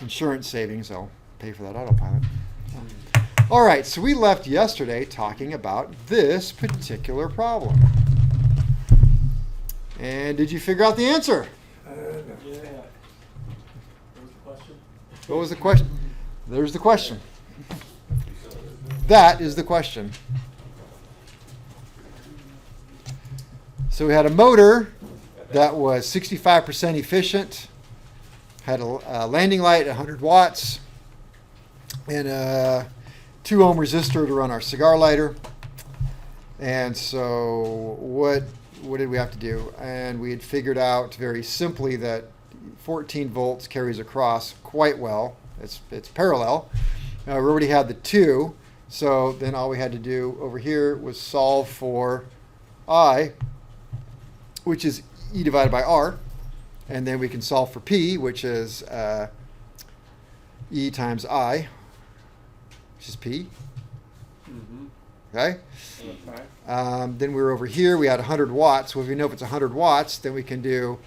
insurance savings, I'll pay for that autopilot. All right, so we left yesterday talking about this particular problem. And did you figure out the answer? Yeah. What was the question? There's the question. That is the question. So we had a motor that was 65% efficient, had a landing light at 100 watts, and a 2 ohm resistor to run our cigar lighter. And so what did we have to do? And we had figured out very simply that 14 volts carries across quite well. It's parallel. We already had the 2, so then all we had to do over here was solve for I, which is E divided by R, and then we can solve for P, which is E times I, which is P. Mm-hmm. Okay? Then we were over here, we had 100 watts. So if we know if it's 100 watts, then we can do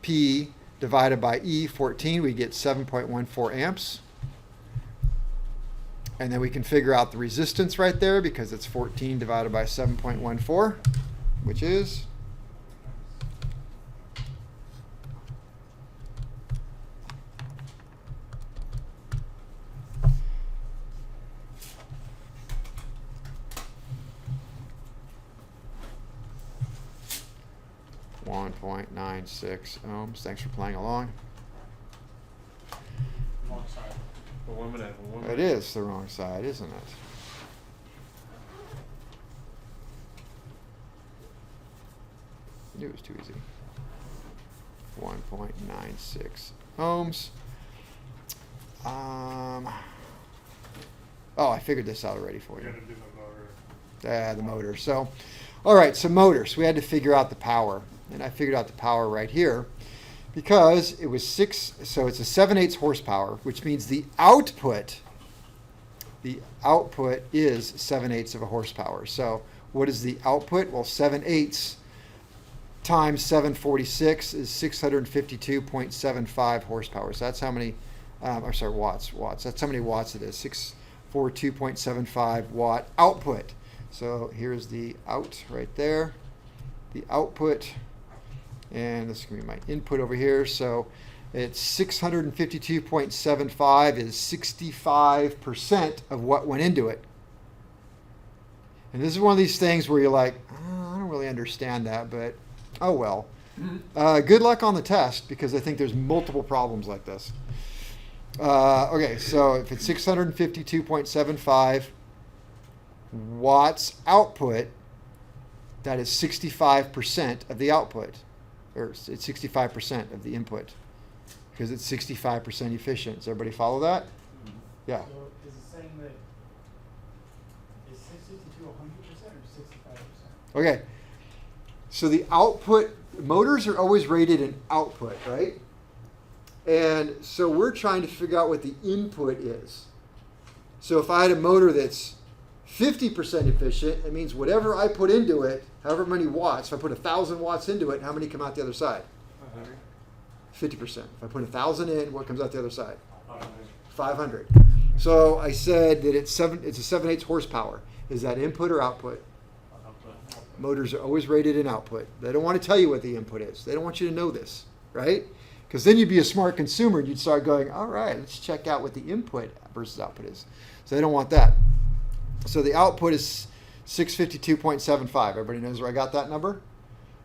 P divided by E, 14, we get 7.14 amps. And then we can figure out the resistance right there because it's 14 divided by 7.14, which is 1.96 ohms. Thanks for playing along. Wrong side. For 1 minute. It is the wrong side, isn't it? I knew it was too easy. 1.96 ohms. Oh, I figured this out already for you. Gotta do the motor. The motor. So, all right, so motors. We had to figure out the power. And I figured out the power right here because it was 6, so it's a 7/8 horsepower, which means the output is 7/8 of a horsepower. So what is the output? Well, 7/8 times 746 is 652.75 horsepower. So that's how many, watts. That's how many watts it is, 642.75 watt output. So here's the out right there, the output. And this is going to be my input over here. So it's 652.75 is 65% of what went into it. And this is one of these things where you're like, oh, I don't really understand that, but oh well. Good luck on the test because I think there's multiple problems like this. Okay, so if it's 652.75 watts output, that is 65% of the output. Or it's 65% of the input because it's 65% efficient. Does everybody follow that? Mm-hmm. Yeah. So is it saying that is 652 100% or 65%? Okay. So the output, motors are always rated in output, right? And so we're trying to figure out what the input is. So if I had a motor that's 50% efficient, it means whatever I put into it, however many watts, if I put 1,000 watts into it, how many come out the other side? 50%. If I put 1,000 in, what comes out the other side? 500. So I said that it's a 7/8 horsepower. Is that input or output? Motors are always rated in output. They don't want to tell you what the input is. They don't want you to know this, right? Because then you'd be a smart consumer and you'd start going, all right, let's check out what the input versus output is. So they don't want that. So the output is 652.75. Everybody knows where I got that number?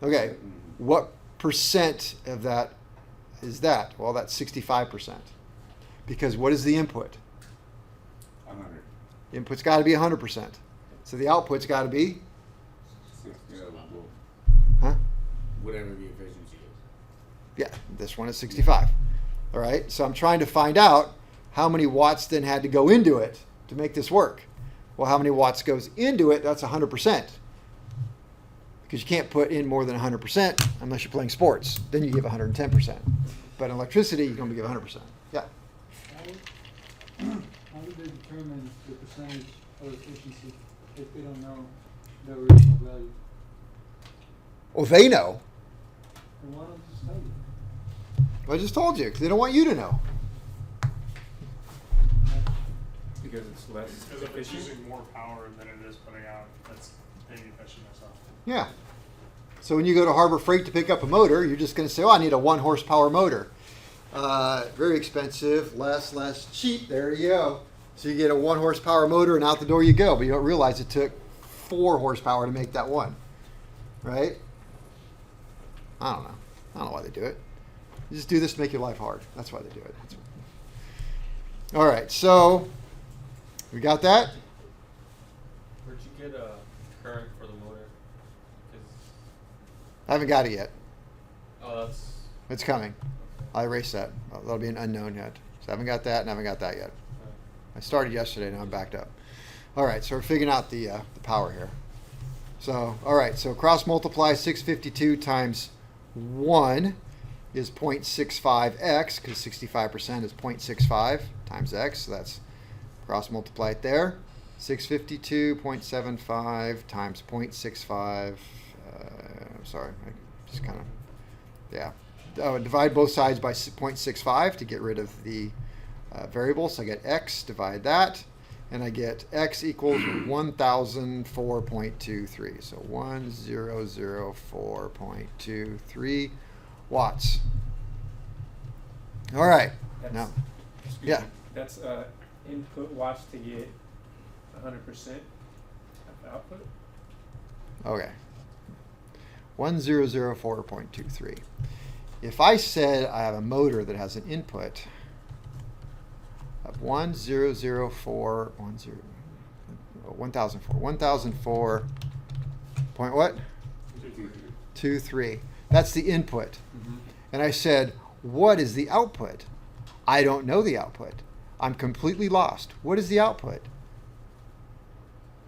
Okay. What percent of that is that? Well, that's 65%. Because what is the input? 100. The input's got to be 100%. So the output's got to be? Huh? Whatever the efficiency is. Yeah, this one is 65. All right. So I'm trying to find out how many watts then had to go into it to make this work. Well, how many watts goes into it? That's 100%. Because you can't put in more than 100% unless you're playing sports. Then you give 110%. But in electricity, you're going to give 100%. Yeah. How do they determine the percentage of efficiency if they don't know the original value? Well, they know. Then why don't you just tell you? Well, I just told you, because they don't want you to know. Because it's less Because if it's efficient. using more power than it is putting out, that's inefficient as hell. Yeah. So when you go to Harbor Freight to pick up a motor, you're just going to say, oh, I need a 1 horsepower motor. Very expensive, less cheap. There you go. So you get a 1 horsepower motor and out the door you go. But you don't realize it took 4 horsepower to make that one. Right? I don't know. I don't know why they do it. You just do this to make your life hard. That's why they do it. All right. So we got that? Where'd you get a current for the motor? 'Cause- I haven't got it yet. oh, that's It's coming. I erased that. That'll be an unknown yet. So I haven't got that and I haven't got that yet. I started yesterday, now I'm backed up. All right, so we're figuring out the power here. So, all right, so cross multiply 652 times 1 is 0.65x, because 65% is 0.65 times x, so that's cross multiply it there. 652.75 times 0.65, I'm sorry, I just kind of, yeah. Divide both sides by 0.65 to get rid of the variable. So I get x, divide that, and I get x equals 1004.23. So 1004.23 watts. All right. Now, Excuse yeah. me, that's input watts to get 100% of output. Okay. 1004.23. If I said I have a motor that has an input of 1004 point what? 23. That's the input. Mm-hmm. And I said, what is the output? I don't know the output. I'm completely lost. What is the output?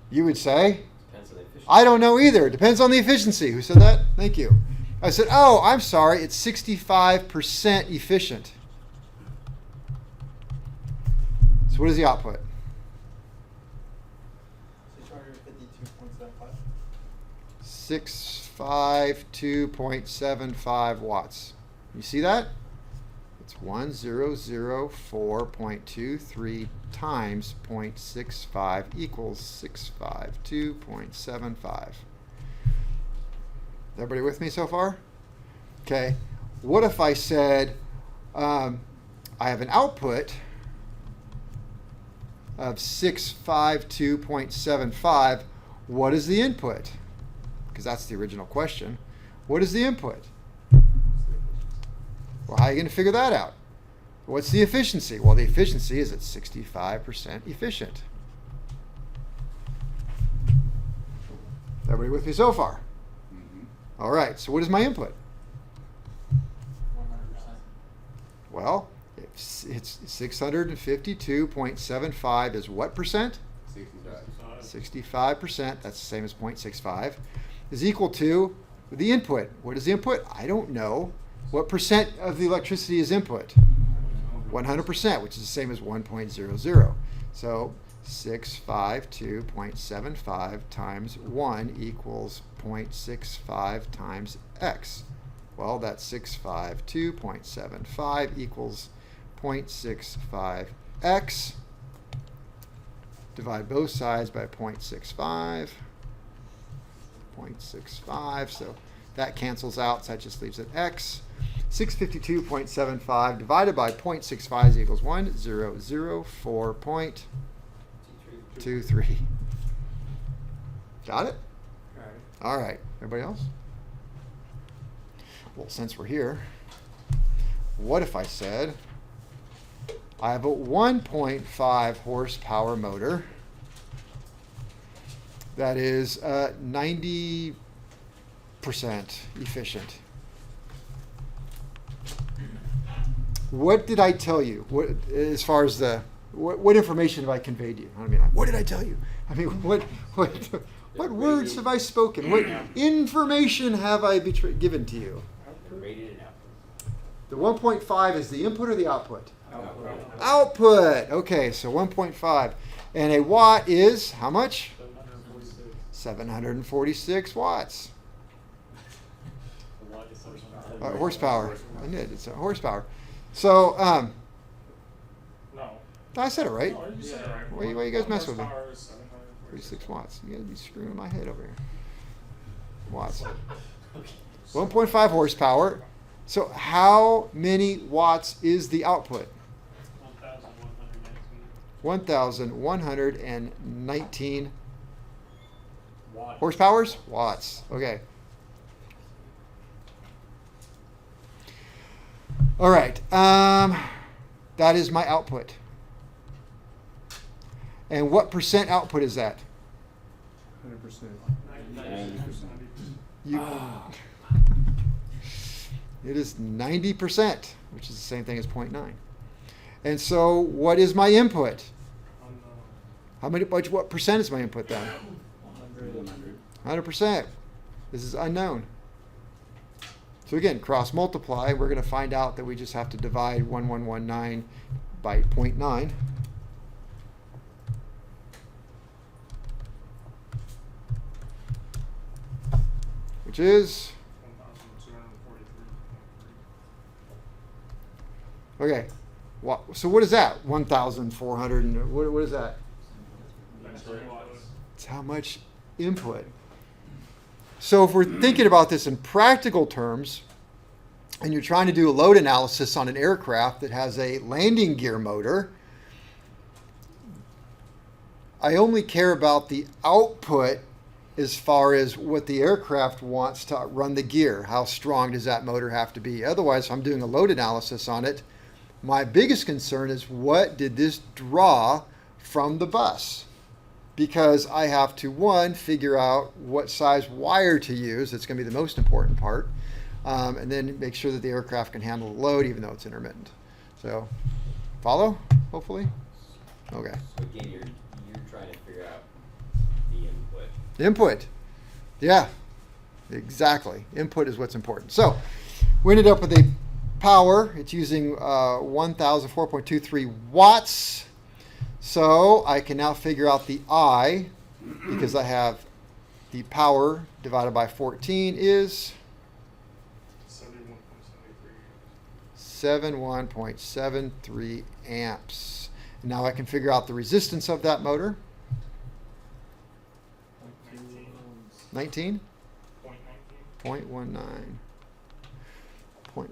You would say, Depends on the efficiency. I don't know either. Depends on the efficiency. Who said that? Thank you. I said, oh, I'm sorry. It's 65% efficient. So what is the output? 652.75. 652.75 watts. You see that? It's 1004.23 times 0.65 equals 652.75. Everybody with me so far? Okay. What if I said I have an output of 652.75? What is the input? Because that's the original question. What is the input? Well, how are you going to figure that out? What's the efficiency? Well, the efficiency is at 65% efficient. Everybody with me so far? Mm-hmm. All right, so what is my input? 100%. Well, it's 652.75 is what percent? 65. 65%, that's the same as 0.65, is equal to the input. What is the input? I don't know. What percent of the electricity is input? 100%, which is the same as 1.00. So 652.75 times 1 equals 0.65 times x. Well, that's 652.75 equals 0.65x. Divide both sides by 0.65. 0.65, so that cancels out, so that just leaves it x. 652.75 divided by 0.65 equals 1004.23. Got it? All right. Everybody else? Well, since we're here, what if I said I have a 1.5 horsepower motor that is 90% efficient? What did I tell you? What, as far as the what information have I conveyed to you? I mean, like, what did I tell you? I mean, what words have I spoken? What information have I given to you? Rated and output. The 1.5 is the input or the output? Output. Output. Okay, so 1.5. And a watt is how much? 746 watts. Horsepower. I did. It's a horsepower. So, No. I said it right. No, you said it right. Why you guys mess with me? Horsepower is 746 36 watts. You gotta be screwing my head over here. Watts. Okay. 1.5 horsepower. So how many watts is the output? 1,119. 1,119 Watt. horsepowers? Watts. Okay. All right. That is my output. And what percent output is that? 100%. 90%. You, it is 90%, which is the same thing as 0.9. And so what is my input? How many? What percent is my input then? 100%. This is unknown. So again, cross multiply. We're going to find out that we just have to divide 1119 by 0.9. Which is, 1,243.3. okay. So what is that? 1,400 and what is that? That's right. It's how much input. So if we're thinking about this in practical terms, and you're trying to do a load analysis on an aircraft that has a landing gear motor, I only care about the output as far as what the aircraft wants to run the gear. How strong does that motor have to be? Otherwise, if I'm doing a load analysis on it, my biggest concern is what did this draw from the bus? Because I have to, one, figure out what size wire to use. That's going to be the most important part. And then make sure that the aircraft can handle the load even though it's intermittent. So, follow, hopefully? Okay. So again, you're trying to figure out the input. Input. Yeah, exactly. Input is what's important. So, we ended up with a power. It's using 1,004.23 watts. So, I can now figure out the I, because I have the power divided by 14 is 71.73 amps. Now I can figure out the resistance of that motor. 19? 0.19. 0.19. Is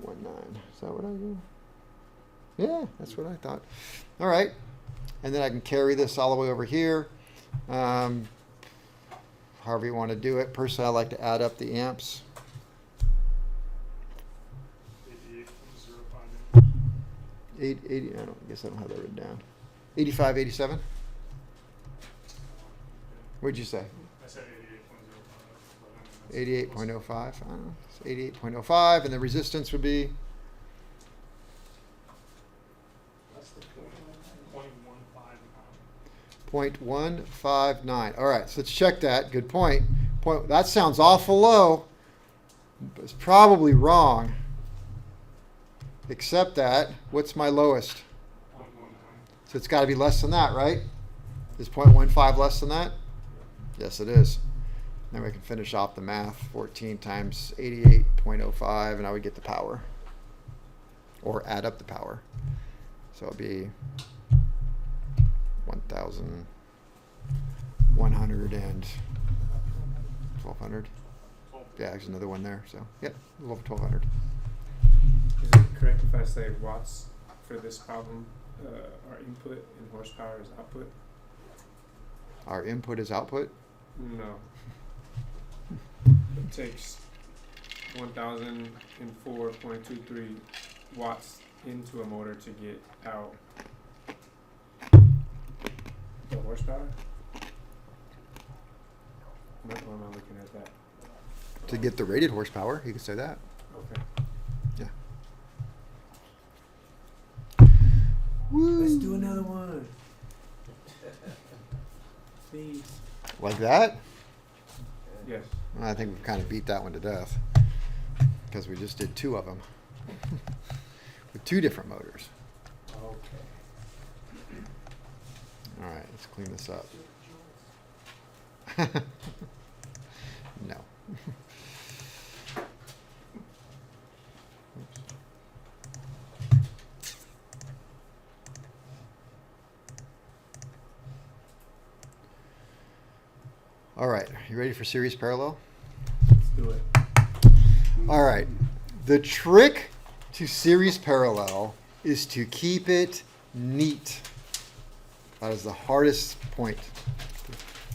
that what I do? Yeah, that's what I thought. All right. And then I can carry this all the way over here. However you want to do it. Personally, I like to add up the amps. 88.05. I guess I don't have that written down. 85, 87? What'd you say? I said 88.05. 88.05. I don't know. It's 88.05, and the resistance would be 0.159. All right, so let's check that. Good point. That sounds awful low, but it's probably wrong. Except that, what's my lowest? 0.19. So it's got to be less than that, right? Is 0.15 less than that? Yes, it is. Then we can finish off the math. 14 times 88.05, and I would get the power. Or add up the power. So it'll be 1,100 and 1,200. Yeah, there's another one there. So, yep, a little over 1,200. Is it correct if I say watts for this problem are input and horsepower is output? Our input is output. No. It takes 1,004.23 watts into a motor to get out the horsepower? Or am I looking at that? To get the rated horsepower, you could say that. Okay. Yeah. Let's do another one. Please. Like that? Yes. I think we've kind of beat that one to death because we just did two of them with two different motors. Okay. All right, let's clean this up. No. All right, you ready for series parallel? Let's do it. All right. The trick to series parallel is to keep it neat. That is the hardest point,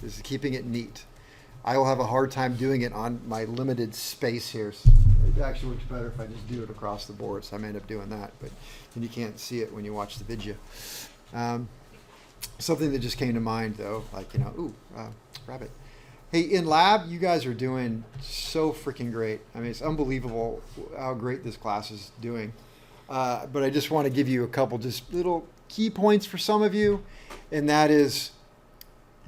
is keeping it neat. I will have a hard time doing it on my limited space here. It actually works better if I just do it across the board, so I may end up doing that, but then you can't see it when you watch the video. Something that just came to mind, though, like, rabbit. Hey, in lab, you guys are doing so freaking great. I mean, it's unbelievable how great this class is doing. But I just want to give you a couple just little key points for some of you, and that is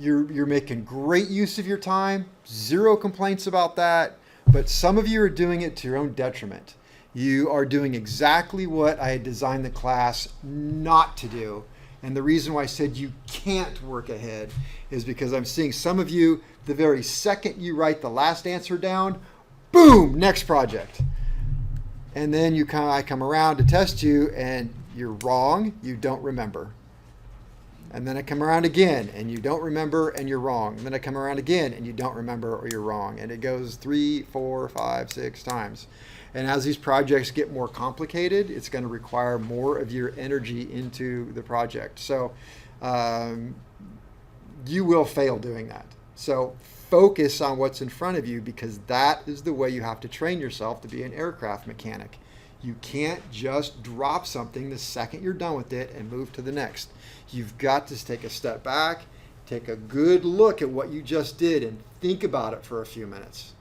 you're making great use of your time. Zero complaints about that. But some of you are doing it to your own detriment. You are doing exactly what I had designed the class not to do. And the reason why I said you can't work ahead is because I'm seeing some of you, the very second you write the last answer down, boom, next project. And then I come around to test you and you're wrong, you don't remember. And then I come around again and you don't remember and you're wrong. And then I come around again and you don't remember or you're wrong. And it goes 3, 4, 5, 6 times. And as these projects get more complicated, it's going to require more of your energy into the project. So you will fail doing that. So focus on what's in front of you, because that is the way you have to train yourself to be an aircraft mechanic. You can't just drop something the second you're done with it and move to the next. You've got to take a step back, take a good look at what you just did, and think about it for a few minutes.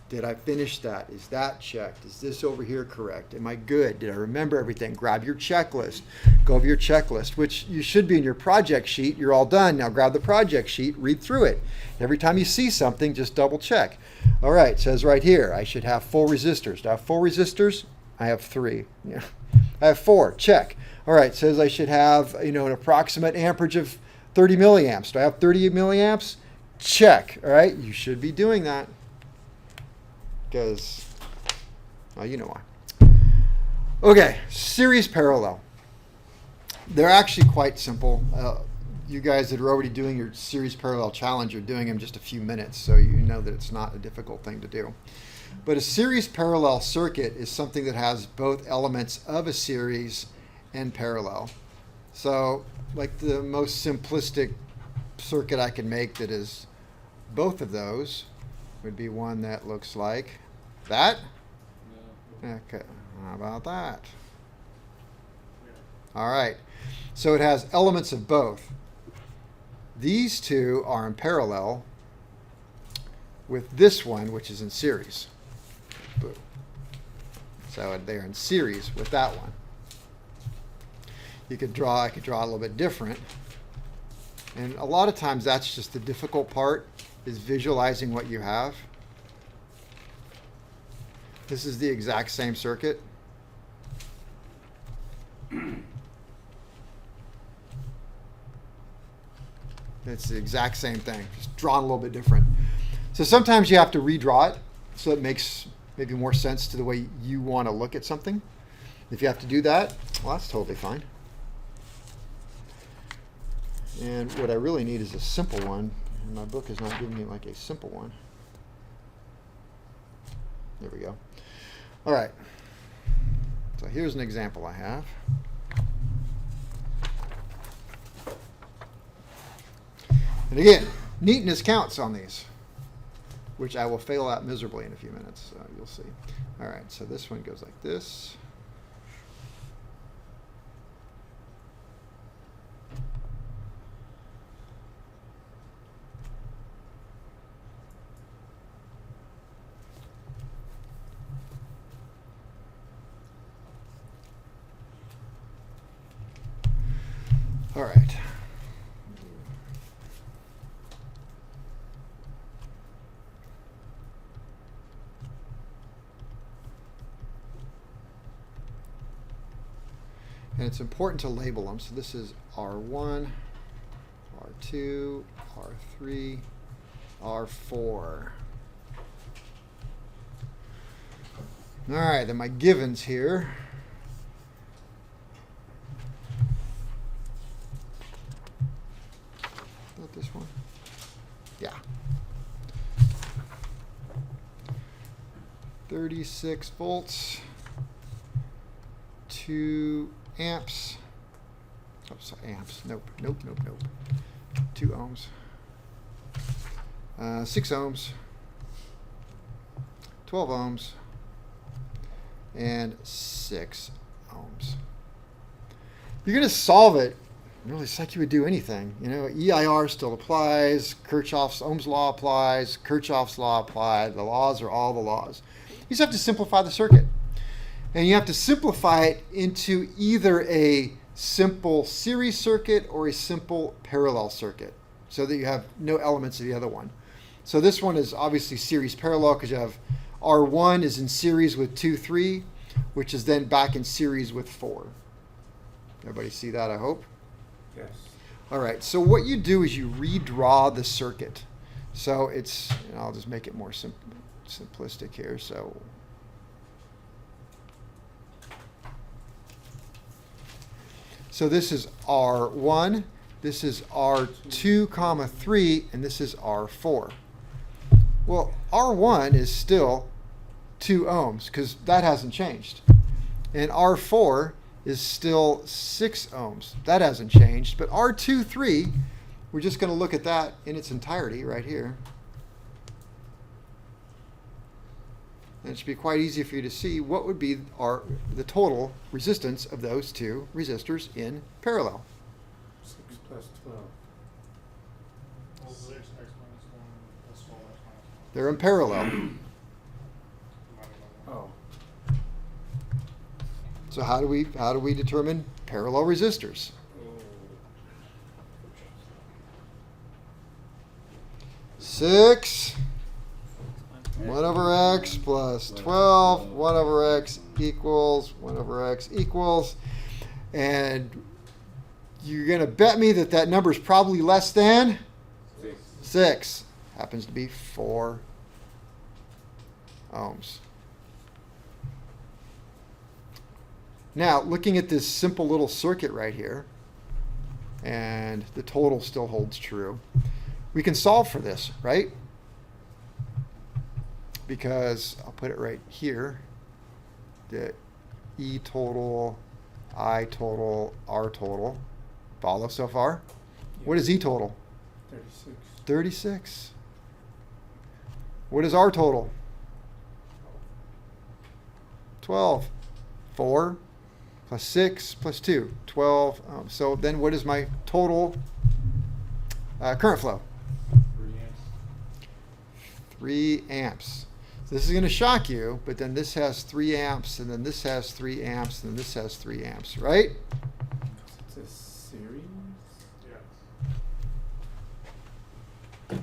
Did I finish that? Is that checked? Is this over here correct? Am I good? Did I remember everything? Grab your checklist. Go over your checklist, which you should be in your project sheet. You're all done. Now grab the project sheet, read through it. Every time you see something, just double check. All right, it says right here, I should have 4 resistors. Do I have 4 resistors? I have 3. Yeah. I have 4. Check. All right, it says I should have an approximate amperage of 30 milliamps. Do I have 30 milliamps? Check. All right, you should be doing that. Because, well, you know why. Okay, series parallel. They're actually quite simple. You guys that are already doing your series parallel challenge are doing them just a few minutes, so you know that it's not a difficult thing to do. But a series parallel circuit is something that has both elements of a series and parallel. So, like the most simplistic circuit I can make that is both of those would be one that looks like that. Okay, how about that? All right, so it has elements of both. These two are in parallel with this one, which is in series. Boom. So they're in series with that one. I could draw a little bit different. And a lot of times that's just the difficult part, is visualizing what you have. This is the exact same circuit. It's the exact same thing, just drawn a little bit different. So sometimes you have to redraw it so it makes maybe more sense to the way you want to look at something. If you have to do that, well, that's totally fine. And what I really need is a simple one. And my book is not giving me like a simple one. There we go. All right. So here's an example I have. And again, neatness counts on these, which I will fail at miserably in a few minutes. So you'll see. All right. So this one goes like this. All right. And it's important to label them. So this is R1, R2, R3, R4. All right, then my givens here. Not this one? Yeah. 36 volts, 2 amps. Oh, sorry, amps. Nope. 2 ohms. 6 ohms. 12 ohms. And 6 ohms. You're going to solve it. Really, it's like you would do anything. You know, EIR still applies. Kirchhoff's Ohm's law applies. Kirchhoff's law applies. The laws are all the laws. You just have to simplify the circuit. And you have to simplify it into either a simple series circuit or a simple parallel circuit so that you have no elements of the other one. So this one is obviously series parallel because you have R1 is in series with 2, 3, which is then back in series with 4. Everybody see that, I hope? Yes. All right, so what you do is you redraw the circuit. So it's, I'll just make it more simplistic here. So this is R1, this is R2, comma 3, and this is R4. Well, R1 is still 2 ohms because that hasn't changed. And R4 is still 6 ohms. That hasn't changed. But R2, 3, we're just going to look at that in its entirety right here. And it should be quite easy for you to see what would be the total resistance of those two resistors in parallel. 6 plus 12. Well, 6 x minus 1 plus 12 x minus 1. They're in parallel. Divided by 1. Oh. So how do we determine parallel resistors? Oh. 6 1 over x plus 12, 1 over x equals, 1 over x equals. And you're going to bet me that that number is probably less than 6. Happens to be 4 ohms. Now, looking at this simple little circuit right here, and the total still holds true, we can solve for this, right? Because I'll put it right here, that E total, I total, R total. Follow so far? Yeah. What is E total? 36. 36. What is R total? 12. 4 plus 6 plus 2. 12. So then what is my total current flow? 3 amps. So this is going to shock you, but then this has 3 amps, and then this has 3 amps, and then this has 3 amps, right? It's a series? Yeah.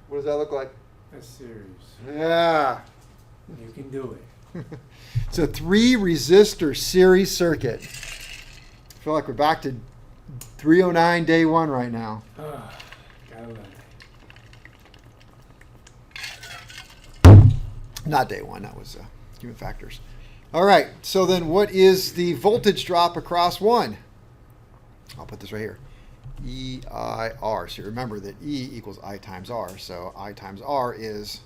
What does that look like? A series. Yeah. You can do it. It's a 3 resistor series circuit. I feel like we're back to 309 day 1 right now. Gotta love it. Not day 1, that was human factors. All right, so then what is the voltage drop across 1? I'll put this right here. EIR. So remember that E equals I times R. So I times R is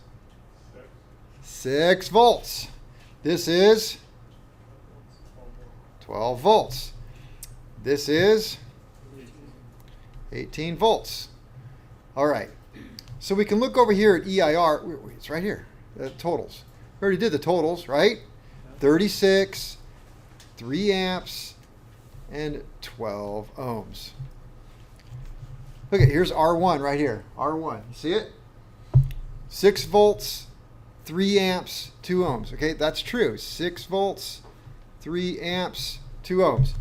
6 volts. This is 12 volts. This is 18 volts. All right. So we can look over here at EIR. It's right here. The totals. We already did the totals, right? 36, 3 amps, and 12 ohms. Look at here's R1 right here. R1. You see it? 6 volts, 3 amps, 2 ohms. Okay, that's true. 6 volts, 3 amps, 2 ohms.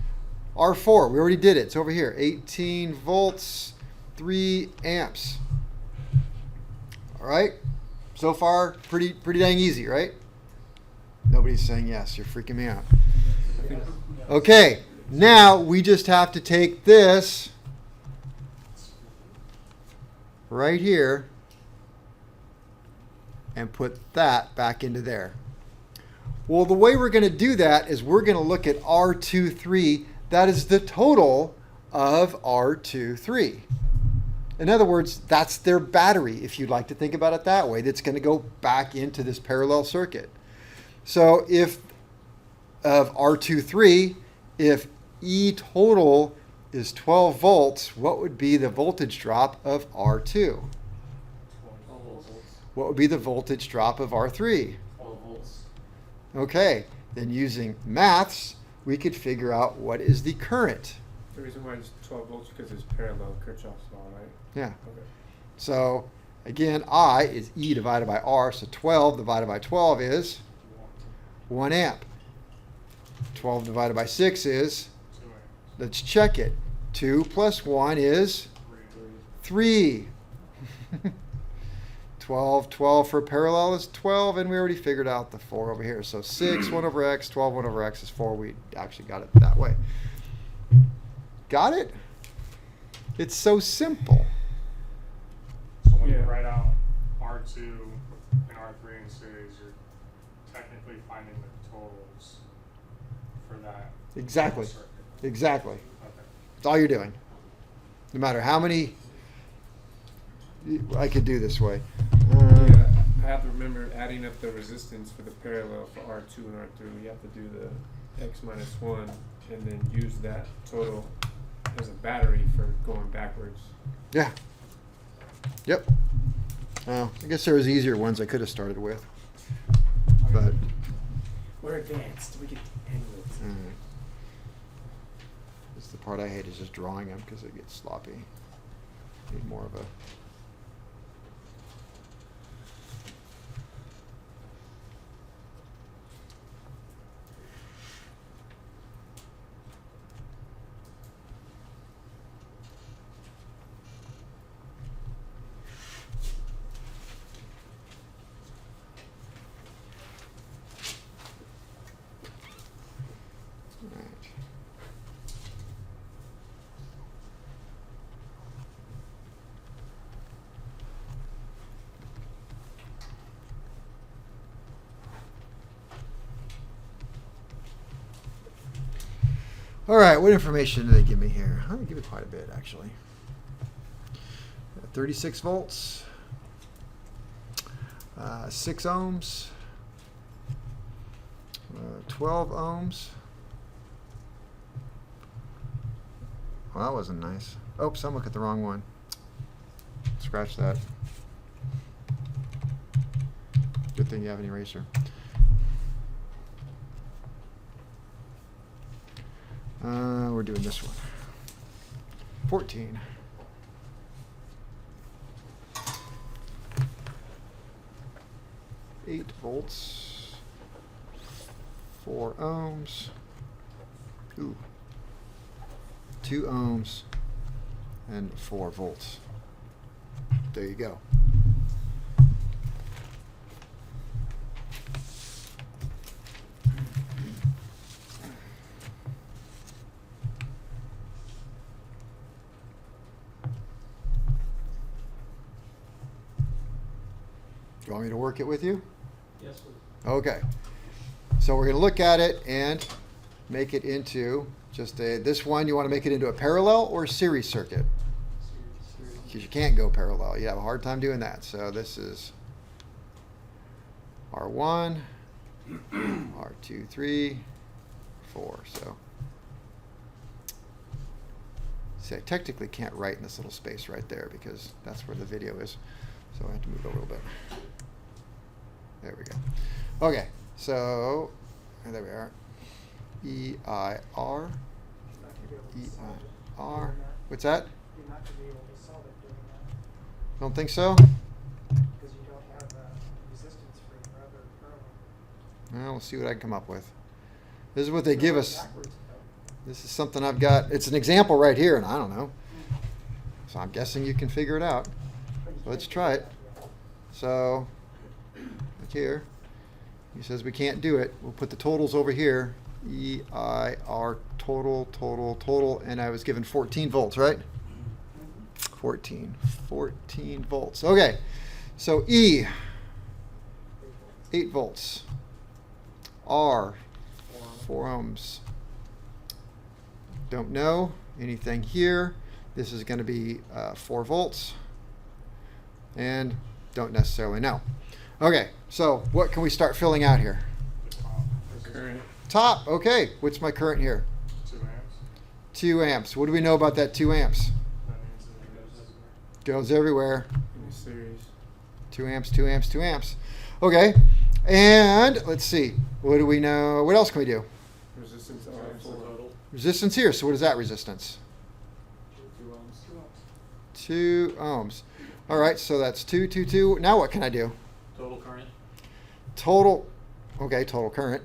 R4, we already did it. It's over here. 18 volts, 3 amps. All right? So far, pretty dang easy, right? Nobody's saying yes. You're freaking me out. Okay, now we just have to take this right here and put that back into there. Well, the way we're going to do that is we're going to look at R23. That is the total of R23. In other words, that's their battery, if you'd like to think about it that way, that's going to go back into this parallel circuit. So if of R23, if E total is 12 volts, what would be the voltage drop of R2? 12 volts. What would be the voltage drop of R3? 12 volts. Okay, then using maths, we could figure out what is the current. The reason why it's 12 volts because it's parallel Kirchhoff's law, right? Yeah. Okay. So again, I is E divided by R, so 12 divided by 12 is 1 amp. 12 divided by 6 is, 2 amps. let's check it. 2 plus 1 is 3. 12 for parallel is 12, and we already figured out the 4 over here. So 6, 1 over x, 12, 1 over x is 4. We actually got it that way. Got it? It's so simple. So when you Yeah. write out R2 and R3 and series, you're technically finding the totals for that Exactly. circuit. Exactly. Okay. That's all you're doing. No matter how many, I could do this way. Yeah, I have to remember adding up the resistance for the parallel for R2 and R3. You have to do the x minus 1 and then use that total as a battery for going backwards. Yeah. Yep. I guess there was easier ones I could have started with, but. We're advanced. We can handle it. Alright. This is the part I hate, is just drawing them because it gets sloppy. Need more of a. Alright. All right, what information do they give me here? They give me quite a bit, actually. 36 volts, 6 ohms, 12 ohms. Well, that wasn't nice. Oops, I'm looking at the wrong one. Scratch that. Good thing you have an eraser. We're doing this one. 14. Eight volts. 4 ohms. Ooh. 2 ohms and 4 volts. There you go. You want me to work it with you? Yes, please. Okay. So we're going to look at it and make it into just a, this one, you want to make it into a parallel or a series circuit? Because you can't go parallel. You have a hard time doing that. So this is R1, R2, 3, 4. So see, I technically can't write in this little space right there because that's where the video is. So I have to move it a little bit. There we go. Okay, so there we are. E-I-R. E-I-R. What's that? You're not going to be able to solve it doing that Don't think so? because you don't have resistance for your other parallel. Well, we'll see what I can come up with. This is what they give us. Backwards, though. This is something I've got. It's an example right here, and I don't know. So I'm guessing you can figure it out. But you Let's can't try do it. that yet. So, look here. He says we can't do it. We'll put the totals over here. E-I-R total, and I was given 14 volts, right? 14 volts. Okay, so E, 8 volts. R, 4 ohms. Don't know anything here. This is going to be 4 volts. And don't necessarily know. Okay, so what can we start filling out here? Current. Top, okay. What's my current here? 2 amps. 2 amps. What do we know about that 2 amps? That means it goes everywhere. Goes everywhere. In a series. 2 amps, 2 amps, 2 amps. Okay. And let's see. What do we know? What else can we do? Resistance So R4. total. Resistance here. So what is that resistance? 2 ohms. 2 ohms. All right. So that's 2, 2, 2. Now what can I do? Total current. Total. Okay. Total current.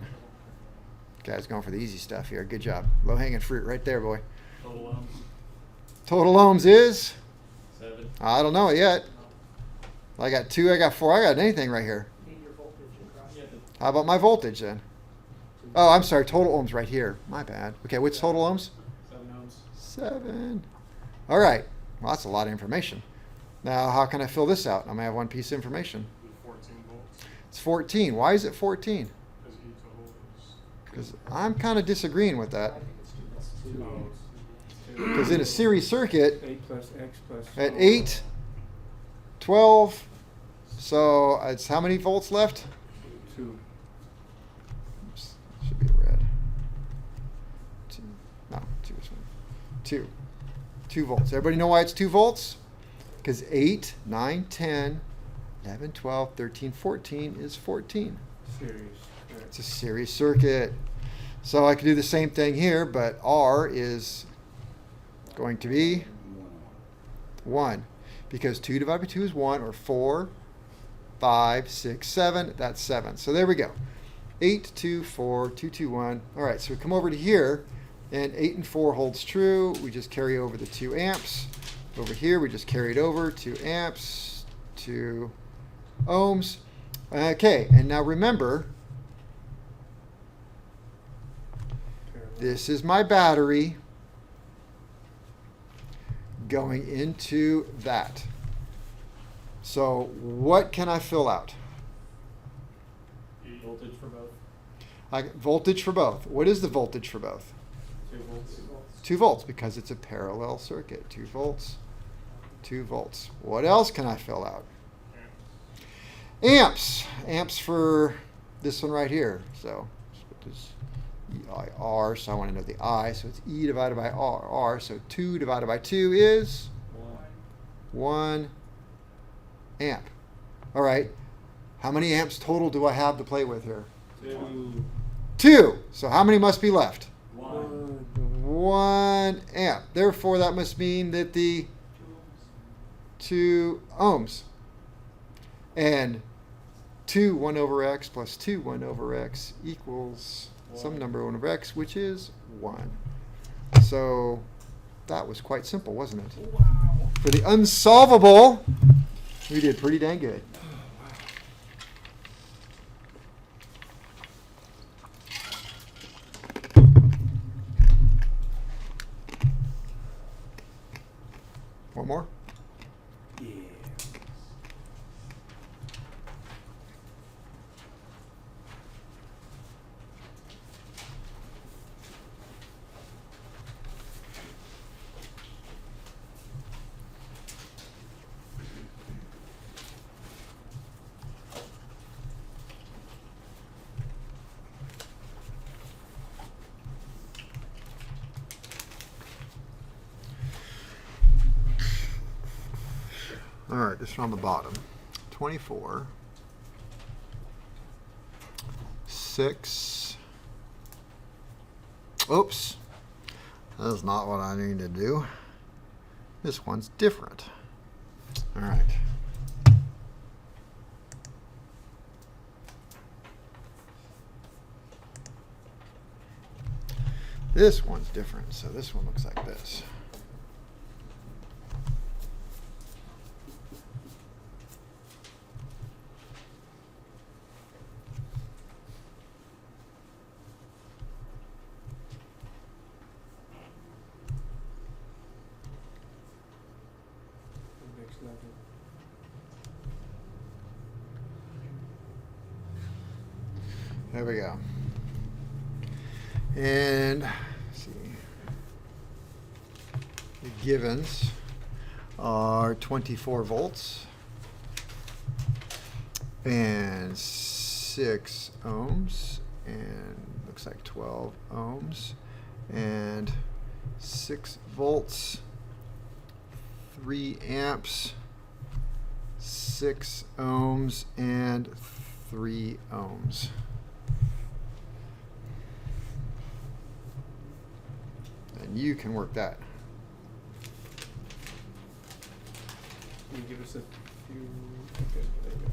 Guy's going for the easy stuff here. Good job. Low hanging fruit right there, boy. Total ohms. Total ohms is? 7. I don't know it yet. I got 2. I got 4. I got anything right here. Need your voltage across. Yeah, How about my voltage then? Oh, I'm sorry. Total ohms right here. My bad. Okay. What's total ohms? 7 ohms. 7. All right. Well, that's a lot of information. Now, how can I fill this out? I'm going to have one piece of information. 14 volts. It's 14. Why is it 14? Because E total is. Because I'm kind of disagreeing with I that. think it's 2. Because in a series circuit, 8 plus X plus. at 8, 12, so it's how many volts left? 2. Oops, should be red. 2. No, 2 is 1. 2. 2 volts. Everybody know why it's 2 volts? Because 8, 9, 10, 11, 12, 13, 14 is 14. Series. It's a series circuit. So I could do the same thing here, but R is going to be 1. Because 2 divided by 2 is 1, or 4, 5, 6, 7. That's 7. So there we go. 8, 2, 4, 2, 2, 1. All right, so we come over to here, and 8 and 4 holds true. We just carry over the 2 amps. Over here, we just carry it over, 2 amps, 2 ohms. Okay, and now remember, this is my battery going into that. So what can I fill out? Voltage for both. I got voltage for both. What is the voltage for both? 2 volts. 2 volts, because it's a parallel circuit. 2 volts, 2 volts. What else can I fill out? Amps. Amps for this one right here. So what is EIR? So I want to know the I. So it's E divided by R. So 2 divided by 2 is 1 amp. All right. How many amps total do I have to play with here? 2. 2. So how many must be left? 1. 1 amp. Therefore, that must mean that the 2 ohms. And 2 1 over x plus 2 1 over x equals some number 1 over x, which is 1. So that was quite simple, wasn't it? Wow. For the unsolvable, we did pretty dang good. One more? Yeah. All right, this is on the bottom. 24, 6. Oops. That's not what I need to do. This one's different. All right. This one's different, so this one looks like this. Next level. There we go. And let's see, the givens are 24 volts and 6 ohms, and looks like 12 ohms and 6 volts, 3 amps, 6 ohms, and 3 ohms. And you can work that. Can you give us a few? Okay, there you go.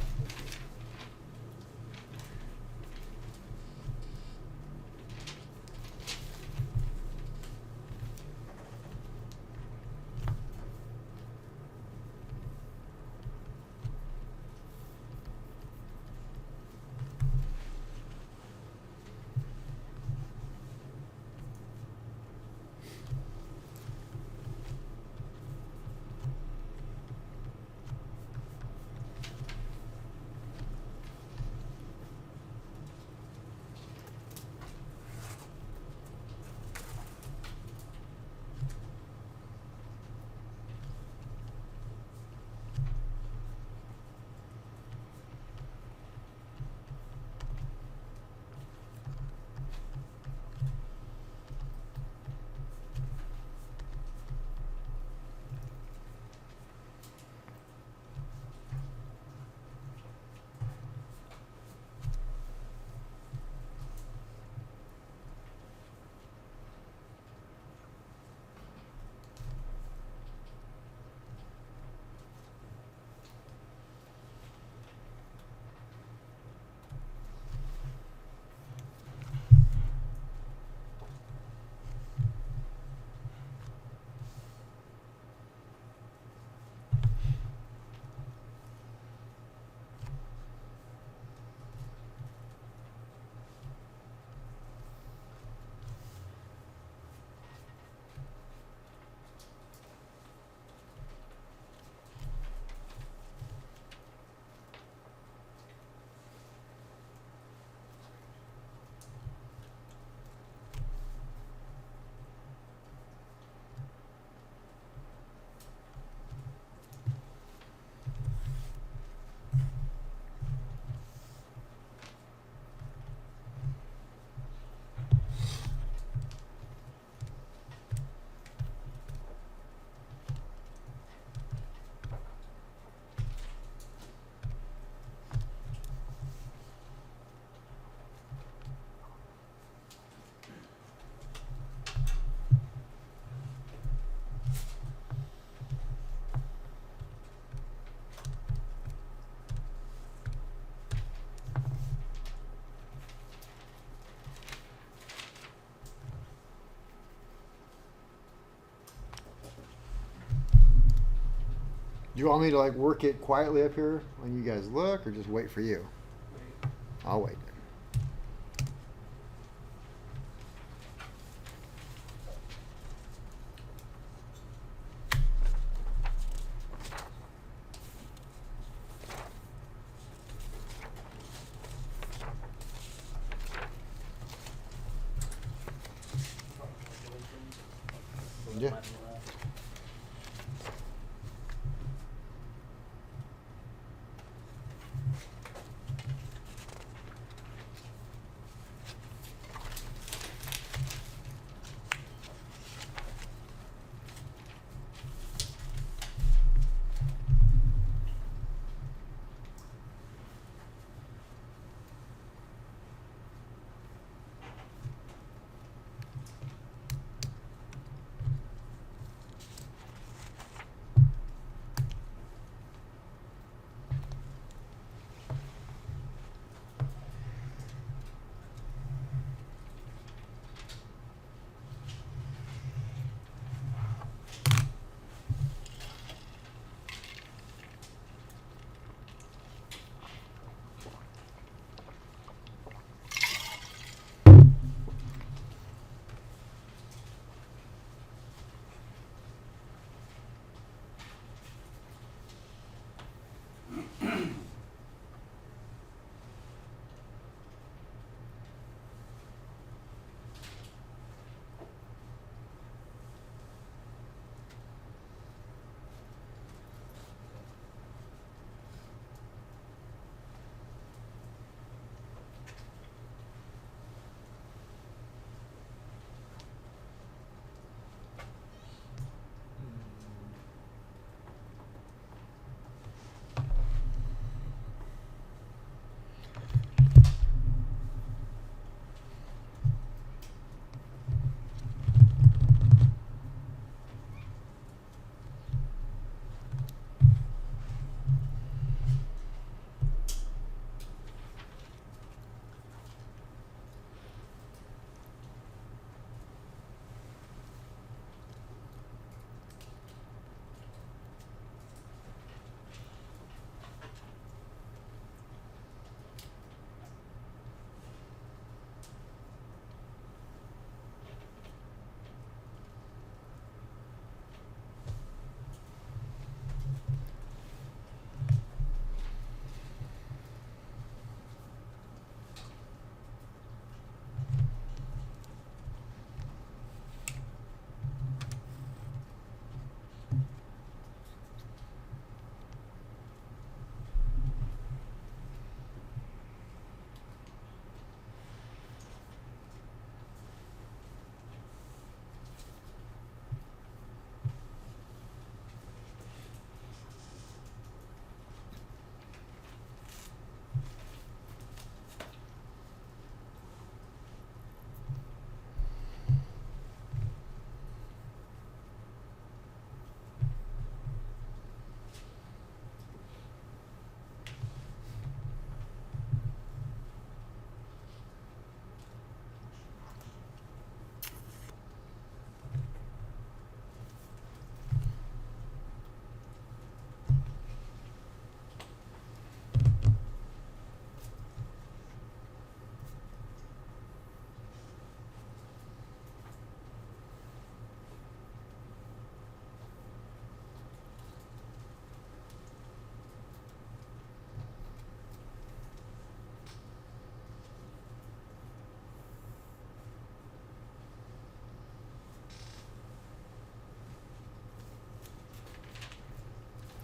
Do you want me to like work it quietly up here when you guys look, or just wait for you? I'll wait. Yeah.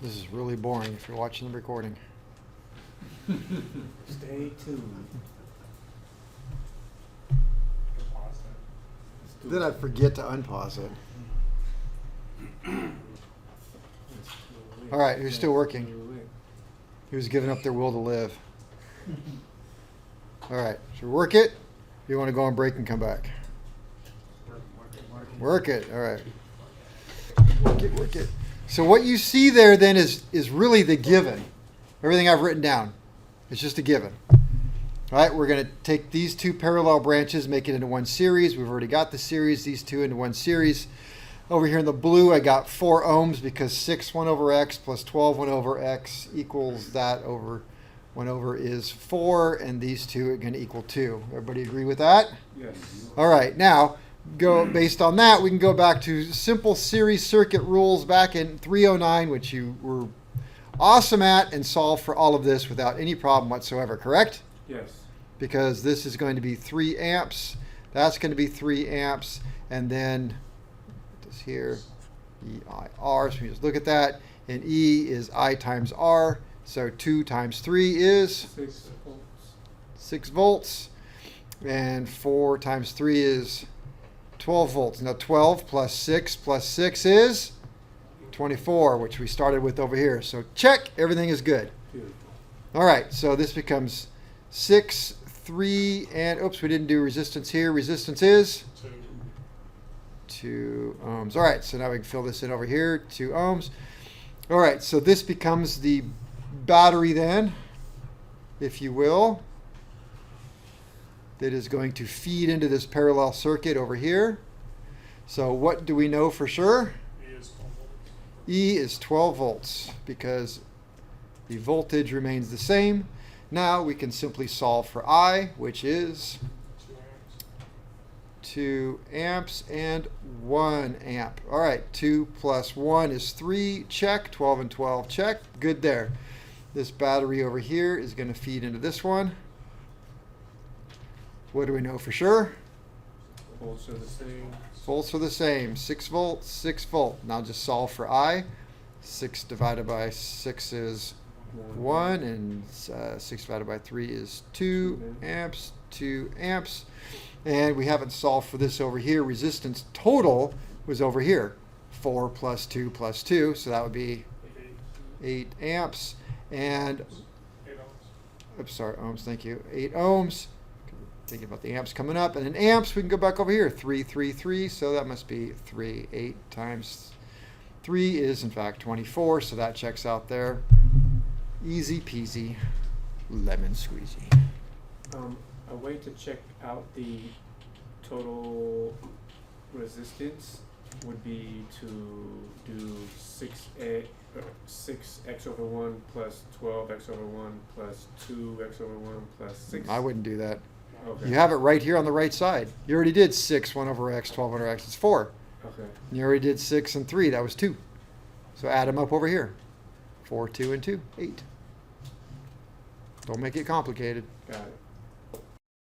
This is really boring if you're watching the recording. Stay tuned. Pause it. Then I'd forget to unpause it. All right, who's still working? Who's given up their will to live? All right, so work it. You want to go on break and come back? Work it. All right. Work it. Work it. So what you see there then is really the given. Everything I've written down. It's just a given. All right, we're going to take these two parallel branches, make it into one series. We've already got the series, these two into one series. Over here in the blue, I got 4 ohms because 6 1 over x plus 12 1 over x equals that over 1 over is 4, and these two are going to equal 2. Everybody agree with that? Yes. All right, now, based on that, we can go back to simple series circuit rules back in 309, which you were awesome at, and solve for all of this without any problem whatsoever, correct? Yes. Because this is going to be 3 amps, that's going to be 3 amps, and then this here, EIR, so we just look at that, and E is I times R, so 2 times 3 is 6 volts. 6 volts, and 4 times 3 is 12 volts. Now 12 plus 6 is 24, which we started with over here. So check, everything is good. Beautiful. All right, so this becomes 6, 3, and oops, we didn't do resistance here. Resistance is 2 ohms. All right, so now we can fill this in over here, 2 ohms. All right, so this becomes the battery then, if you will, that is going to feed into this parallel circuit over here. So what do we know for sure? E is 12 volts because the voltage remains the same. Now we can simply solve for I, which is 2 amps and 1 amp. All right, 2 plus 1 is 3, check. 12 and 12, check. Good there. This battery over here is going to feed into this one. What do we know for sure? Volts are the same. Volts are the same. 6 volts, 6 volt. Now just solve for I. 6 divided by 6 is 1, and 6 divided by 3 is 2 amps, 2 amps. And we haven't solved for this over here. Resistance total was over here. 4 plus 2 plus 2, so that would be 8 amps. And, oops, sorry, ohms, thank you. 8 ohms. Thinking about the amps coming up. And in amps, we can go back over here. 3, 3, 3, so that must be 3. 8 times 3 is, in fact, 24, so that checks out there. Easy peasy, lemon squeezy. A way to check out the total resistance would be to do 6x over 1 plus 12x over 1 plus 2x over 1 plus 6. I wouldn't do that. Okay. You have it right here on the right side. You already did 6, 1 over x, 12 over x. It's 4. Okay. And you already did 6 and 3. That was 2. So add them up over here. 4, 2, and 2. 8. Don't make it complicated. Got it.